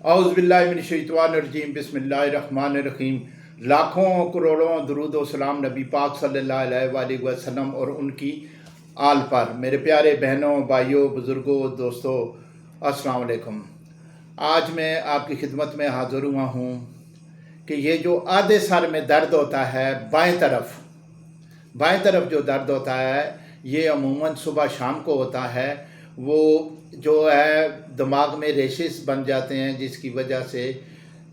औज़ुबिल्लाहिमिनश्शैतानिर्रजीम बिस्मिल्लाहिर्रहमानिर्रहीम। लाखों करोड़ों दरूद व सलाम नबी पाक सल्लल्लाहु अलैहि वसल्लम और उनकी आल पर। मेरे प्यारे बहनों, भाइयों, बुज़ुर्गों, दोस्तों, अस्सलाम वालेकुम। आज मैं आपकी खिदमत में हाज़िर हुआ हूँ कि ये जो आधे सर में दर्द होता है, बाएं तरफ जो दर्द होता है, ये अमूमन सुबह शाम को होता है। वो जो है दिमाग में रेशेस बन जाते हैं, जिसकी वजह से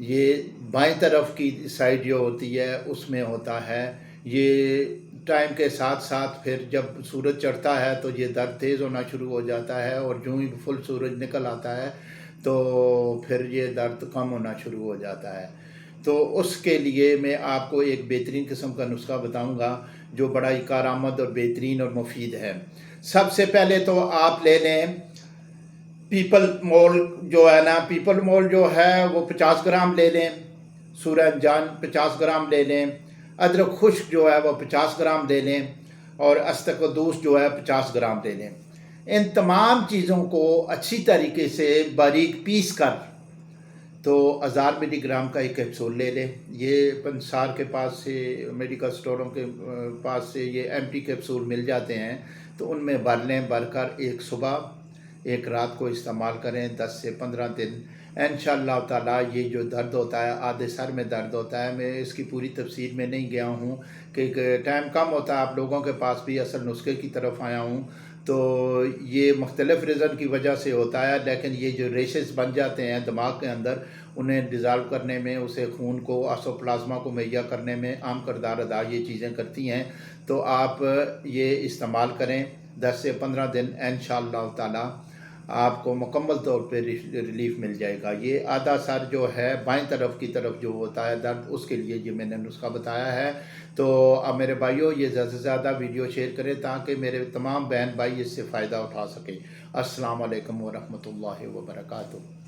ये बाएं तरफ की साइड जो होती है उसमें होता है। ये टाइम के साथ साथ फिर जब सूरज चढ़ता है तो ये दर्द तेज़ होना शुरू हो जाता है, और जो ही फुल सूरज निकल आता है तो फिर ये दर्द कम होना शुरू हो जाता है। तो उसके लिए मैं आपको एक बेहतरीन किस्म का नुस्खा बताऊंगा जो बड़ा ही कारआमद और बेहतरीन और मुफीद है। सबसे पहले तो आप ले लें पीपल मोल, जो है ना, पीपल मोल जो है वो 50 ग्राम ले लें, सूरजजान 50 ग्राम ले लें, अदरक खुश्क जो है वो 50 ग्राम ले लें, और अस्तकदूस जो है 50 ग्राम ले लें। इन तमाम चीज़ों को अच्छी तरीके से बारीक पीस कर तो 1000 मिलीग्राम का एक कैप्सूल ले लें। ये पंसार के पास से, मेडिकल स्टोरों के पास से ये एम्प्टी कैप्सूल मिल जाते हैं, तो उनमें भर लें। भरकर एक सुबह एक रात को इस्तेमाल करें 10 से 15 दिन। इंशाअल्लाह ताला ये जो दर्द होता है, आधे सर में दर्द होता है, मैं इसकी पूरी तफसील में नहीं गया हूँ कि टाइम कम होता है आप लोगों के पास भी, असल नुस्खे की तरफ आया हूँ। तो ये मुख्तलिफ़ रीज़न की वजह से होता है, लेकिन ये जो रेशेस बन जाते हैं दिमाग के अंदर, उन्हें डिज़ाल्व करने में, उसे खून को, आसोप्लाज्मा को मुहैया करने में अहम किरदार अदा ये चीज़ें करती हैं। तो आप ये इस्तेमाल करें 10 से 15 दिन, इंशाअल्लाह ताला आपको मुकम्मल तौर पे रिलीफ मिल जाएगा। ये आधा सर जो है बाएं तरफ की तरफ जो होता है दर्द, उसके लिए ये मैंने नुस्खा बताया है। तो अब मेरे भाइयों, ये ज़्यादा से ज़्यादा वीडियो शेयर करें ताकि मेरे तमाम बहन भाई इससे फ़ायदा उठा सकें। अस्सलाम वालेकुम व रहमतुल्लाहि व बरकातुहू।